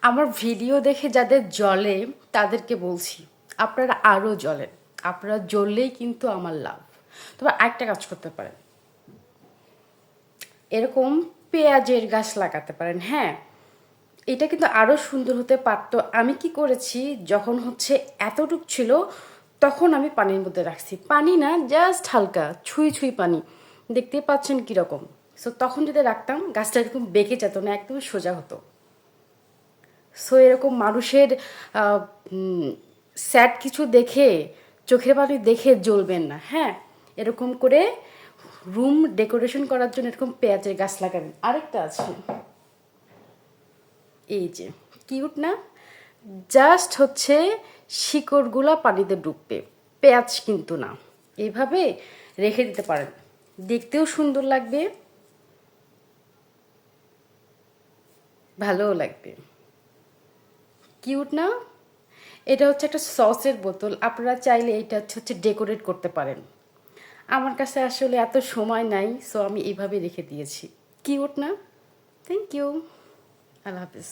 আমার ভিডিও দেখে যাদের জ্বলে তাদেরকে বলছি আপনারা আরও জ্বলেন। আপনারা জ্বললেই কিন্তু আমার লাভ। তবে একটা কাজ করতে পারেন, এরকম পেঁয়াজের গাছ লাগাতে পারেন। হ্যাঁ, এটা কিন্তু আরও সুন্দর হতে পারতো। আমি কি করেছি, যখন এতটুক ছিল তখন আমি পানির মধ্যে রাখছি। পানি না, জাস্ট হালকা ছুঁই ছুঁই পানি, দেখতেই পাচ্ছেন কীরকম। সো তখন যদি রাখতাম গাছটা এরকম বেঁকে যেত না, একদম সোজা হতো। সো এরকম মানুষের স্যাড কিছু দেখে, চোখের পানি দেখে জ্বলবেন না। হ্যাঁ, এরকম করে রুম ডেকোরেশন করার জন্য এরকম পেঁয়াজের গাছ লাগাবেন। আরেকটা আছে, এই যে কিউট না, জাস্ট শিকড়গুলা পানিতে ডুববে, পেঁয়াজ কিন্তু না। এইভাবে রেখে দিতে পারেন, দেখতেও সুন্দর লাগবে, ভালোও লাগবে। কিউট না? এটা একটা সসের বোতল, আপনারা চাইলে এটা ডেকোরেট করতে পারেন। আমার কাছে আসলে এত সময় নাই, সো আমি এইভাবে রেখে দিয়েছি। কিউট না? Thank you. আল্লাহ হাফিজ।